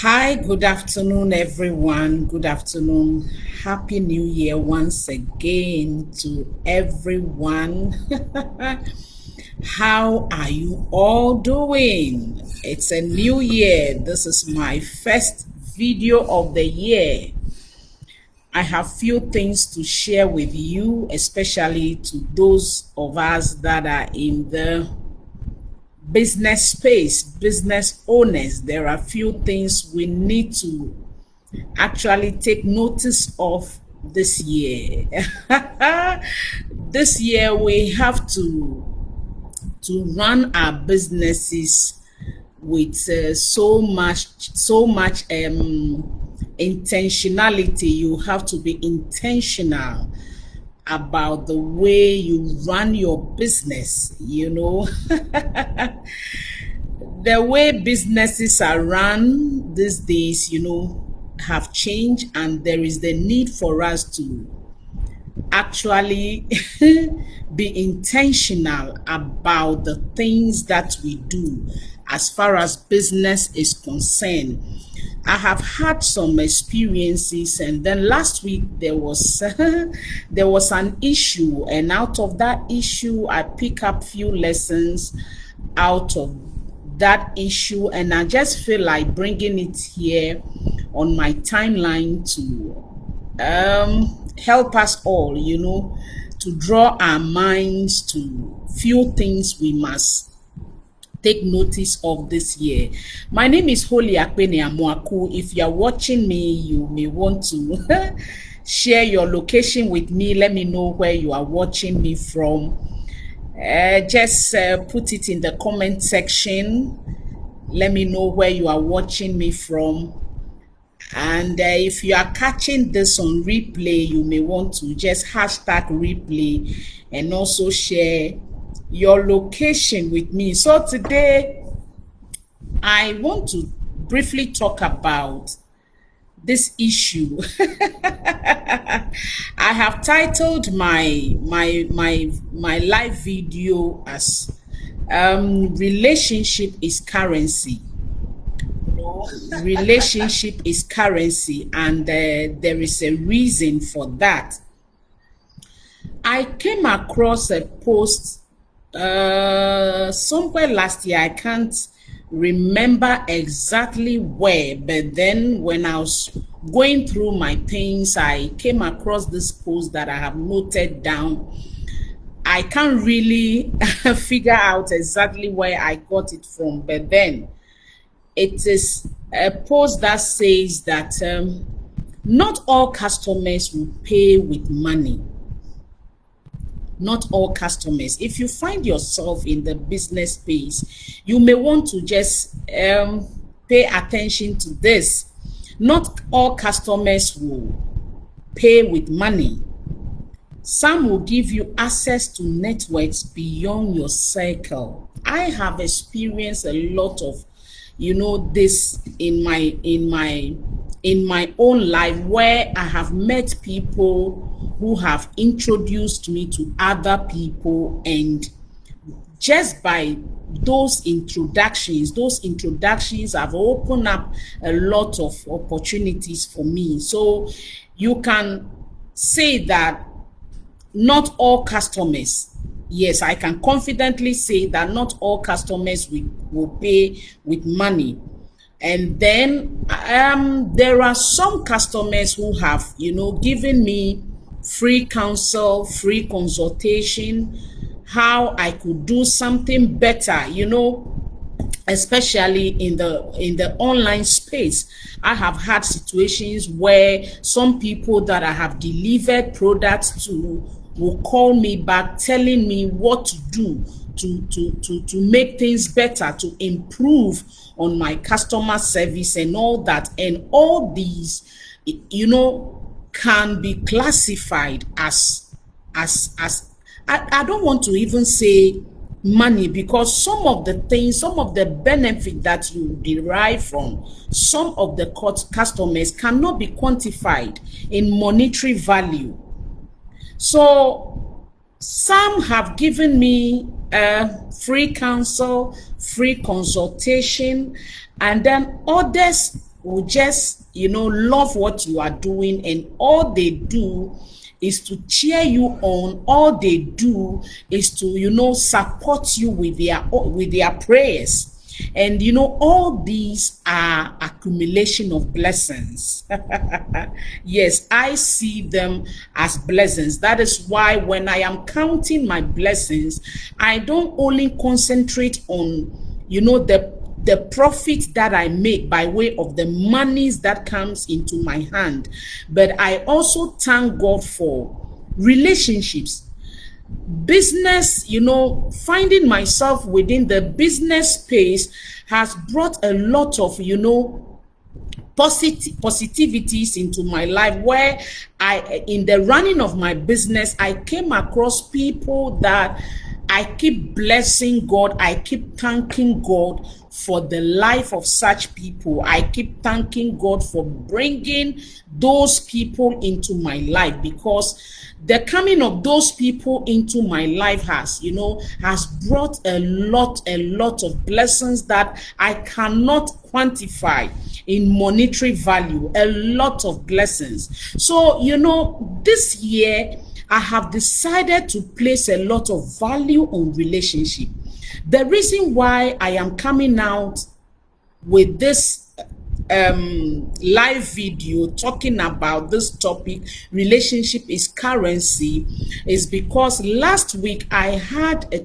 Hi, good afternoon, everyone. Good afternoon. Happy New Year once again to everyone. How are you all doing? It's a new year. This is my first video of the year. I have few things to share with you, especially to those of us that are in the business space, business owners. There are few things we need to actually take notice of this year. This year we have to run our businesses with so much intentionality. You have to be intentional about the way you run your business, the way businesses are run these days, have changed, and there is the need for us to actually be intentional about the things that we do as far as business is concerned. I have had some experiences, and then last week there was there was an issue, and out of that issue I pick up few lessons out of that issue, and I just feel like bringing it here on my timeline to help us all, to draw our minds to few things we must take notice of this year. My name is Akpene Amoaku. If you're watching me, you may want to share your location with me. Let me know where you are watching me from. Just put it in the comment section. Let me know where you are watching me from. And if you are catching this on replay, you may want to just hashtag replay and also share your location with me. So today I want to briefly talk about this issue. I have titled my live video as relationship is currency. Relationship is currency, and there is a reason for that. I came across a post somewhere last year. I can't remember exactly where, but then when I was going through my things, I came across this post that I have noted down. I can't really figure out exactly where I got it from, but then it is a post that says that not all customers will pay with money. Not all customers. If you find yourself in the business space, you may want to just pay attention to this. Not all customers will pay with money. Some will give you access to networks beyond your circle. I have experienced a lot of this in my own life, where I have met people who have introduced me to other people, and just by those introductions have opened up a lot of opportunities for me. So you can say that not all customers, yes, I can confidently say that not all customers will pay with money. And then there are some customers who have, given me free counsel, free consultation, how I could do something better, especially in the online space. I have had situations where some people that I have delivered products to will call me back telling me what to do to make things better, to improve on my customer service and all that. And all these, can be classified as I don't want to even say money, because some of the benefit that you derive from some of the customers cannot be quantified in monetary value. So some have given me free counsel, free consultation, and then others will just, love what you are doing, and all they do is to cheer you on. All they do is to, support you with their prayers. And all these are accumulation of blessings. Yes, I see them as blessings. That is why when I am counting my blessings, I don't only concentrate on, the profit that I make by way of the monies that comes into my hand, but I also thank God for relationships. Business, finding myself within the business space has brought a lot of, positivities into my life, where in the running of my business, I came across people that I keep blessing God. I keep thanking God for the life of such people. I keep thanking God for bringing those people into my life, because the coming of those people into my life has brought a lot of blessings that I cannot quantify in monetary value. A lot of blessings. So, this year I have decided to place a lot of value on relationship. The reason why I am coming out with this live video talking about this topic, relationship is currency, is because last week I had a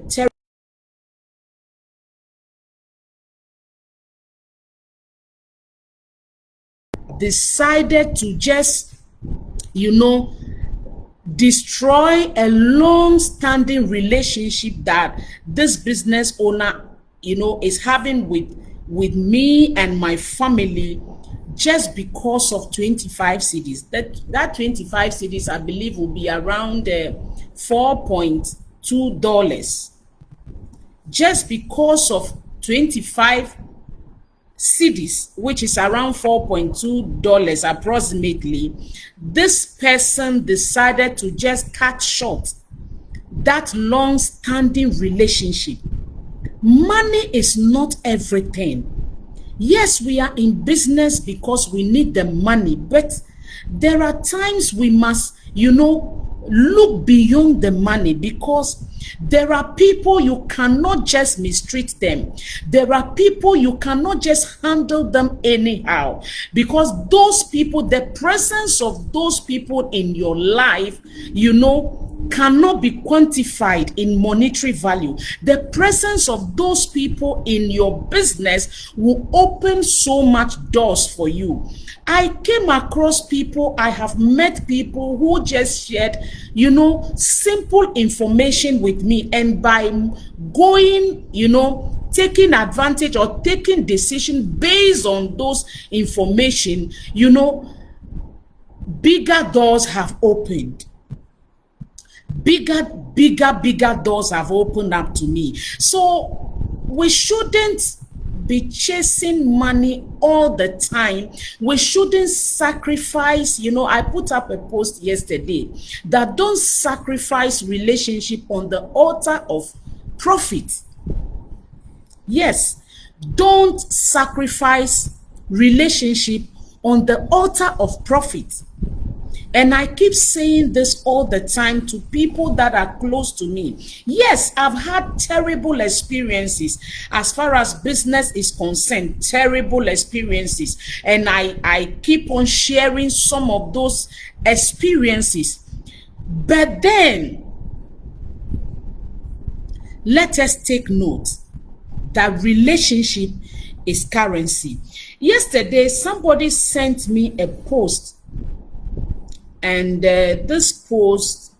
decided to just, destroy a long-standing relationship that this business owner, is having with me and my family, just because of 25 cedis. That 25 cedis, I believe, will be around $4.2. Just because of 25 cedis, which is around $4.2 approximately, this person decided to just cut short that long-standing relationship. Money is not everything. Yes, we are in business because we need the money, but there are times we must, look beyond the money, because there are people you cannot just mistreat them. There are people you cannot just handle them anyhow, because those people, the presence of those people in your life, cannot be quantified in monetary value. The presence of those people in your business will open so much doors for you. I came across people, I have met people who just shared, simple information with me, and by going, taking advantage or taking decision based on those information, bigger doors have opened. Bigger doors have opened up to me. So we shouldn't be chasing money all the time. We shouldn't sacrifice, I put up a post yesterday that don't sacrifice relationship on the altar of profit. Yes, don't sacrifice relationship on the altar of profit. And I keep saying this all the time to people that are close to me. Yes, I've had terrible experiences as far as business is concerned, terrible experiences. And I keep on sharing some of those experiences. But then, let us take note that relationship is currency. Yesterday, somebody sent me a post. And this post,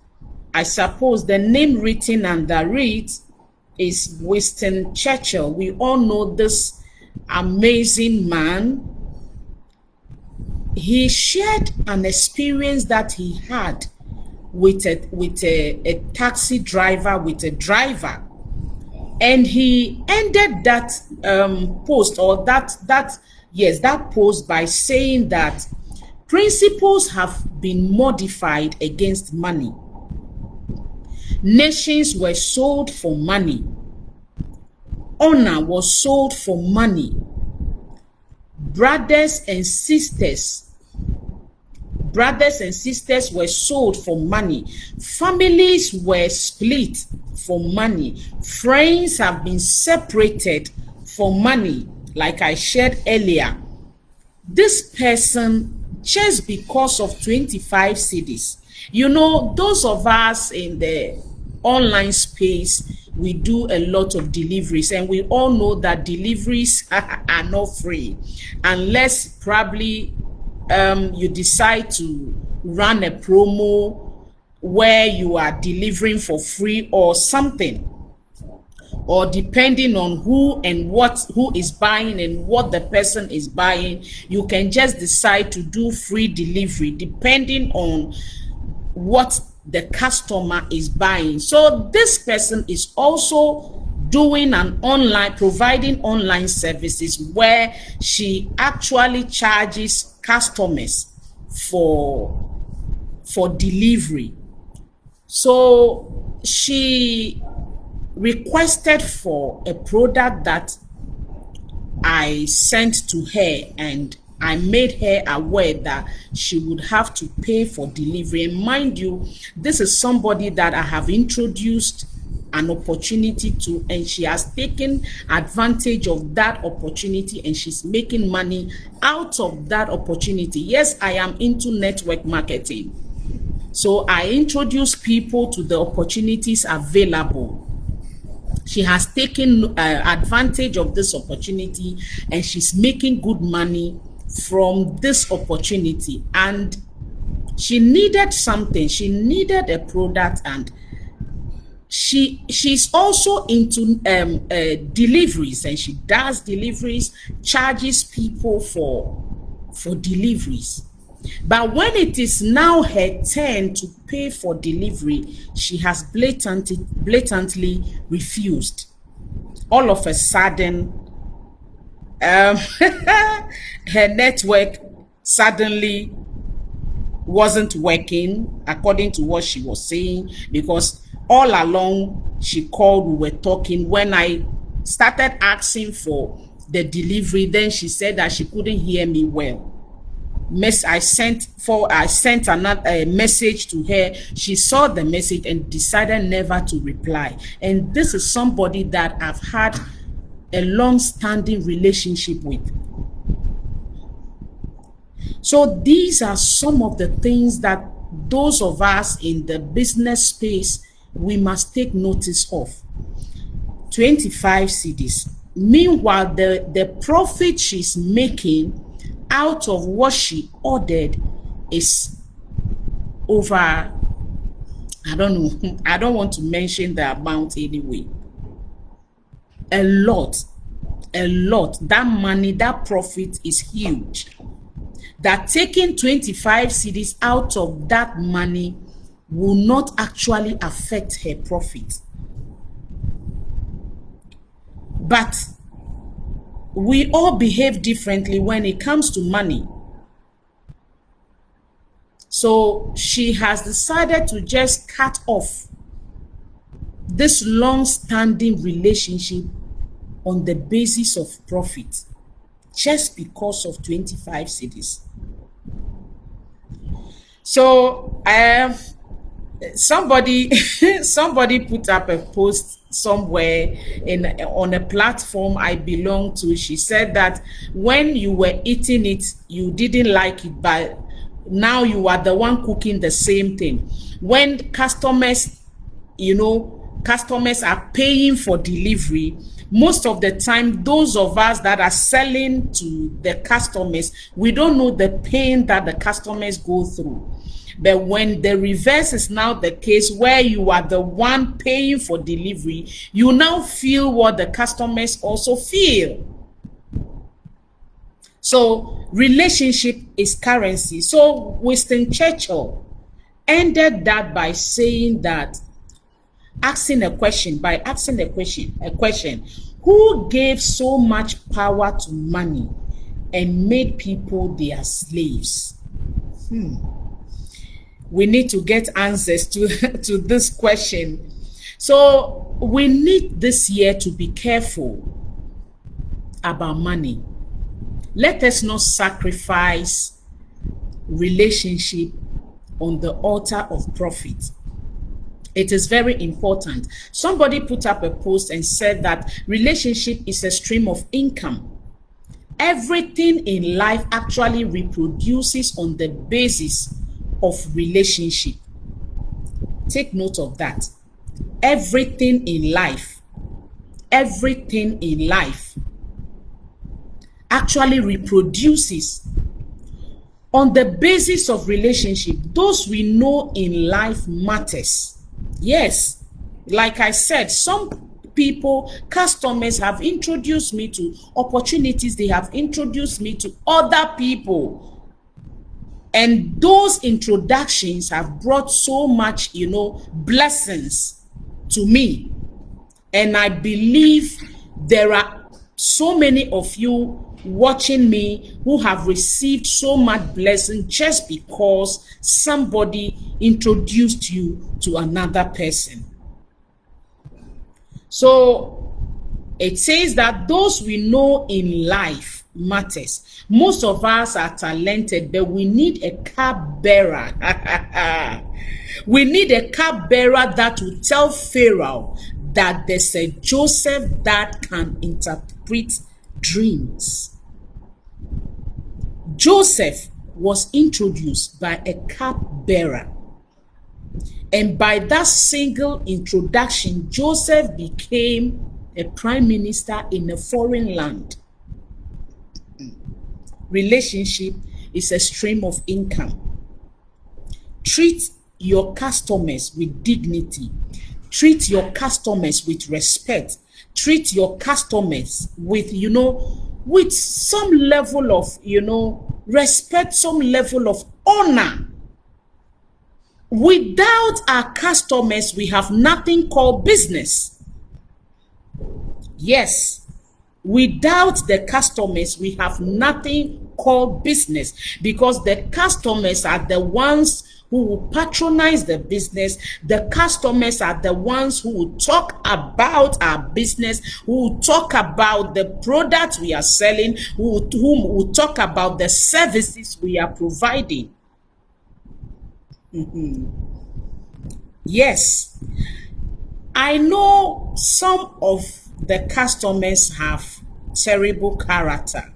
I suppose the name written under it is Winston Churchill. We all know this amazing man. He shared an experience that he had with a taxi driver, with a driver. And he ended that post, or that post, by saying that principles have been modified against money. Nations were sold for money. Honor was sold for money. Brothers and sisters were sold for money. Families were split for money. Friends have been separated for money. Like I shared earlier, this person, just because of 25 cedis. You know, those of us in the online space, we do a lot of deliveries, and we all know that deliveries are not free, unless probably you decide to run a promo where you are delivering for free or something, or depending on who is buying and what the person is buying, you can just decide to do free delivery depending on what the customer is buying. So this person is also doing providing online services where she actually charges customers for delivery. So she requested for a product that I sent to her, and I made her aware that she would have to pay for delivery. And mind you, this is somebody that I have introduced an opportunity to, and she has taken advantage of that opportunity, and she's making money out of that opportunity. Yes, I am into network marketing, so I introduce people to the opportunities available. She has taken advantage of this opportunity, and she's making good money from this opportunity. And she needed something, she needed a product, and she's also into deliveries, and she does deliveries, charges people for deliveries. But when it is now her turn to pay for delivery, she has blatantly refused. All of a sudden, her network suddenly wasn't working according to what she was saying, because all along she called, we were talking. When I started asking for the delivery, then she said that she couldn't hear me well. I sent another message to her. She saw the message and decided never to reply. And this is somebody that I've had a long-standing relationship with. So these are some of the things that those of us in the business space, we must take notice of. 25 cedis. Meanwhile, the profit she's making out of what she ordered is over, I don't know, I don't want to mention the amount anyway. A lot. That money, that profit is huge. That taking 25 cedis out of that money will not actually affect her profit. But we all behave differently when it comes to money. So she has decided to just cut off this long-standing relationship on the basis of profit, just because of 25 cedis. So somebody put up a post somewhere on a platform I belong to. She said that when you were eating it, you didn't like it, but now you are the one cooking the same thing. When customers are paying for delivery, most of the time, those of us that are selling to the customers, we don't know the pain that the customers go through. But when the reverse is now the case, where you are the one paying for delivery, you now feel what the customers also feel. So relationship is currency. So Winston Churchill ended that by saying that, asking a question, who gave so much power to money and made people their slaves? We need to get answers to this question. So we need this year to be careful about money. Let us not sacrifice relationship on the altar of profit. It is very important. Somebody put up a post and said that relationship is a stream of income. Everything in life actually reproduces on the basis of relationship. Take note of that. Everything in life actually reproduces on the basis of relationship. Those we know in life matters. Yes, like I said, some people, customers have introduced me to opportunities. They have introduced me to other people. And those introductions have brought so much, blessings to me. And I believe there are so many of you watching me who have received so much blessing just because somebody introduced you to another person. So it says that those we know in life matters. Most of us are talented, but we need a cupbearer. We need a cupbearer that will tell Pharaoh that there's a Joseph that can interpret dreams. Joseph was introduced by a cupbearer. And by that single introduction, Joseph became a prime minister in a foreign land. Relationship is a stream of income. Treat your customers with dignity. Treat your customers with respect. Treat your customers with, with some level of, respect, some level of honor. Without our customers, we have nothing called business. Yes, without the customers, we have nothing called business, because the customers are the ones who will patronize the business. The customers are the ones who will talk about our business, who will talk about the products we are selling, who will talk about the services we are providing. Yes, I know some of the customers have terrible character.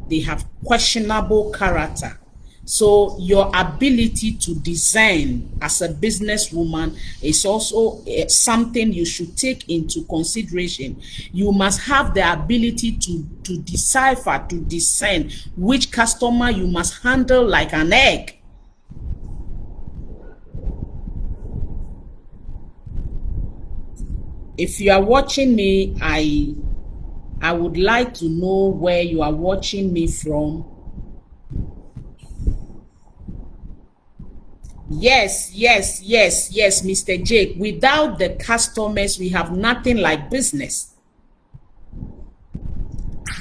They have questionable character. So your ability to design as a businesswoman is also something you should take into consideration. You must have the ability to decipher, to discern which customer you must handle like an egg. If you are watching me, I would like to know where you are watching me from. Yes, Mr. Jake. Without the customers, we have nothing like business.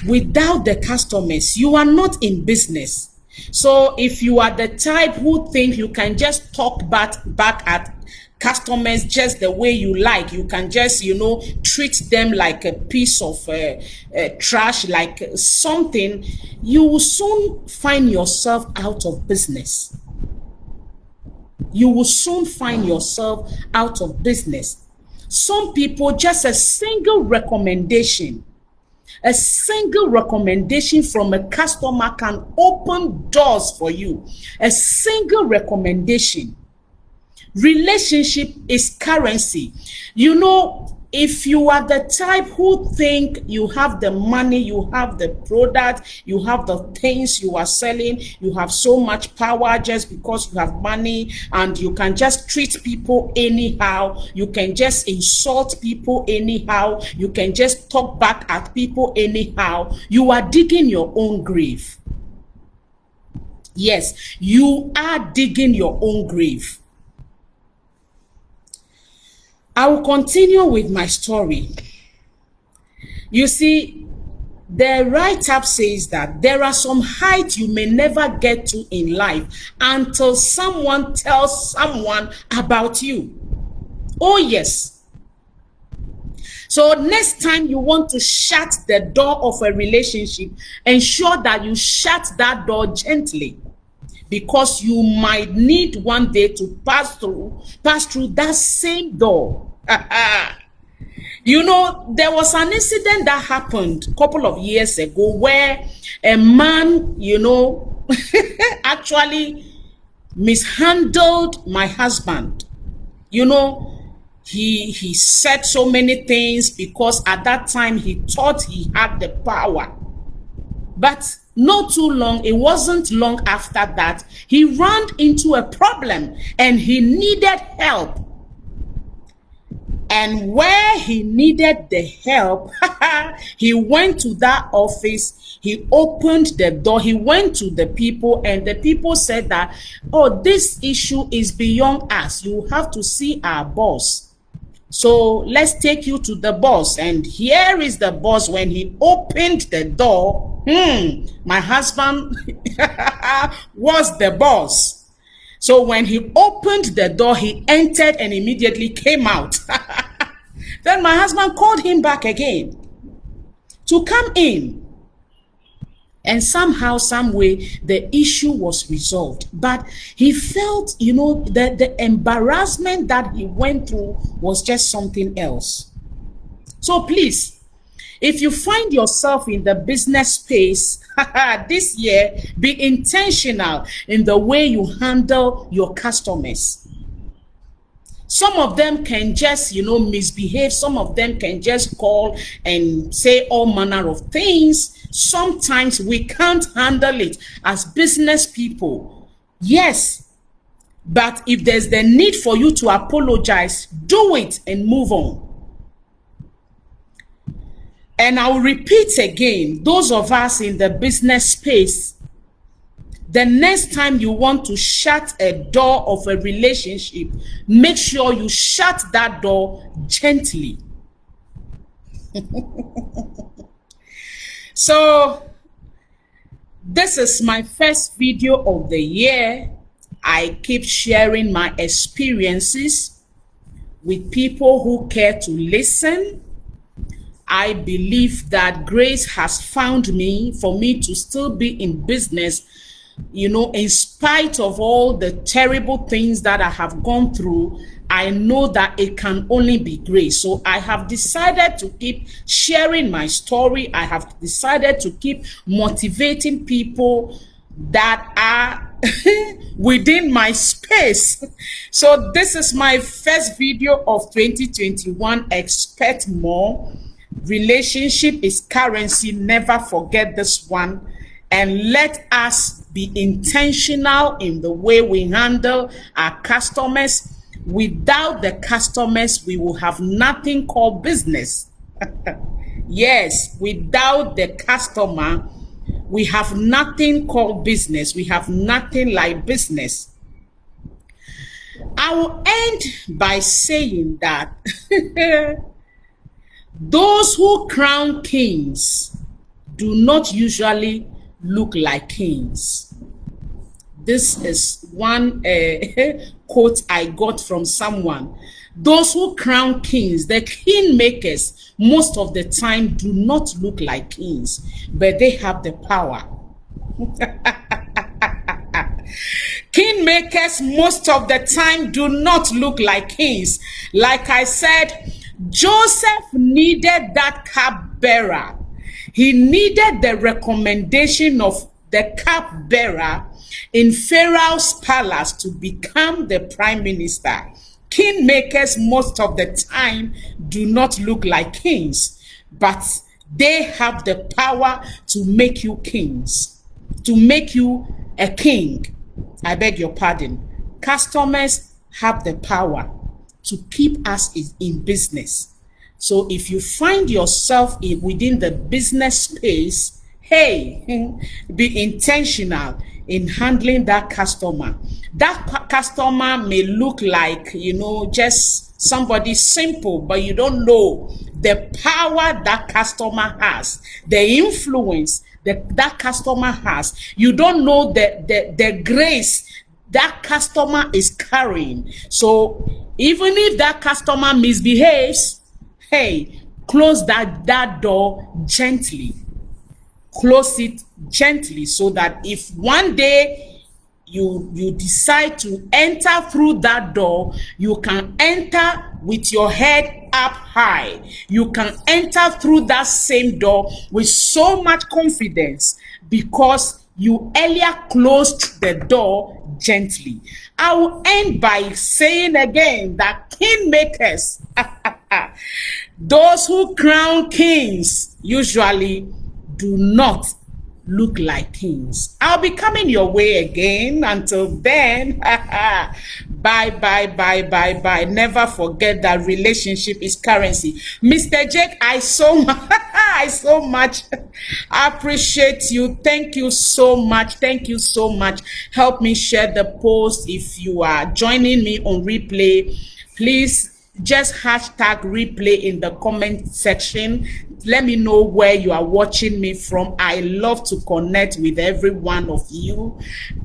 Without the customers, you are not in business. So if you are the type who think you can just talk back at customers just the way you like, you can just, treat them like a piece of trash, like something, you will soon find yourself out of business. You will soon find yourself out of business. Some people, just a single recommendation from a customer can open doors for you. A single recommendation. Relationship is currency. If you are the type who think you have the money, you have the product, you have the things you are selling, you have so much power just because you have money, and you can just treat people anyhow, you can just insult people anyhow, you can just talk back at people anyhow, you are digging your own grave. Yes, you are digging your own grave. I will continue with my story. You see, the write-up says that there are some heights you may never get to in life until someone tells someone about you. Oh, yes. So next time you want to shut the door of a relationship, ensure that you shut that door gently, because you might need one day to pass through that same door. You know, there was an incident that happened a couple of years ago where a man, you know, actually mishandled my husband. You know, he said so many things because at that time he thought he had the power. But not too long, it wasn't long after that, he ran into a problem and he needed help. And where he needed the help, he went to that office, he opened the door, he went to the people, and the people said that, oh, this issue is beyond us. You have to see our boss. So let's take you to the boss. And here is the boss. When he opened the door, my husband was the boss. So when he opened the door, he entered and immediately came out. Then my husband called him back again to come in. And somehow, some way, the issue was resolved. But he felt, you know, that the embarrassment that he went through was just something else. So please, if you find yourself in the business space this year, be intentional in the way you handle your customers. Some of them can just, you know, misbehave. Some of them can just call and say all manner of things. Sometimes we can't handle it as business people. Yes, but if there's the need for you to apologize, do it and move on. And I'll repeat again, those of us in the business space, the next time you want to shut a door of a relationship, make sure you shut that door gently. So, this is my first video of the year. I keep sharing my experiences with people who care to listen. I believe that grace has found me for me to still be in business, you know, in spite of all the terrible things that I have gone through. I know that it can only be grace. So I have decided to keep sharing my story. I have decided to keep motivating people that are within my space. So this is my first video of 2021. Expect more. Relationship is currency. Never forget this one. And let us be intentional in the way we handle our customers. Without the customers, we will have nothing called business. Yes, without the customer, we have nothing called business. We have nothing like business. I will end by saying that those who crown kings do not usually look like kings. This is one quote I got from someone. Those who crown kings, the kingmakers, most of the time do not look like kings, but they have the power. Kingmakers most of the time do not look like kings. Like I said, Joseph needed that cupbearer. He needed the recommendation of the cupbearer in Pharaoh's palace to become the prime minister. Kingmakers most of the time do not look like kings, but they have the power to make you kings, to make you a king. I beg your pardon. Customers have the power to keep us in business. So if you find yourself within the business space, hey, be intentional in handling that customer. That customer may look like, you know, just somebody simple, but you don't know the power that customer has, the influence that customer has. You don't know the grace that customer is carrying. So even if that customer misbehaves, hey, close that door gently. Close it gently, so that if one day you decide to enter through that door, you can enter with your head up high. You can enter through that same door with so much confidence, because you earlier closed the door gently. I will end by saying again that kingmakers, those who crown kings, usually do not look like kings. I'll be coming your way again. Until then, bye, bye, bye, bye, bye. Never forget that relationship is currency. Mr. Jake, I so much appreciate you. Thank you so much. Thank you so much. Help me share the post. If you are joining me on replay, please just hashtag replay in the comment section. Let me know where you are watching me from. I love to connect with every one of you,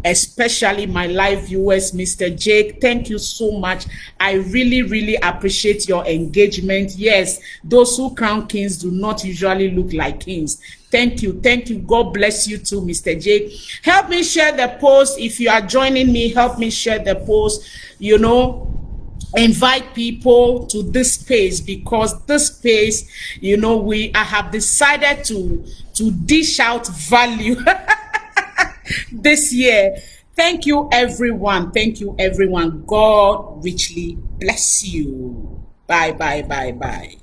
especially my live viewers. Mr. Jake, thank you so much. I really appreciate your engagement. Yes, those who crown kings do not usually look like kings. Thank you. God bless you too, Mr. Jake. Help me share the post. If you are joining me, help me share the post. Invite people to this space, because this space, I have decided to dish out value this year. Thank you, everyone. God richly bless you. Bye, bye, bye, bye.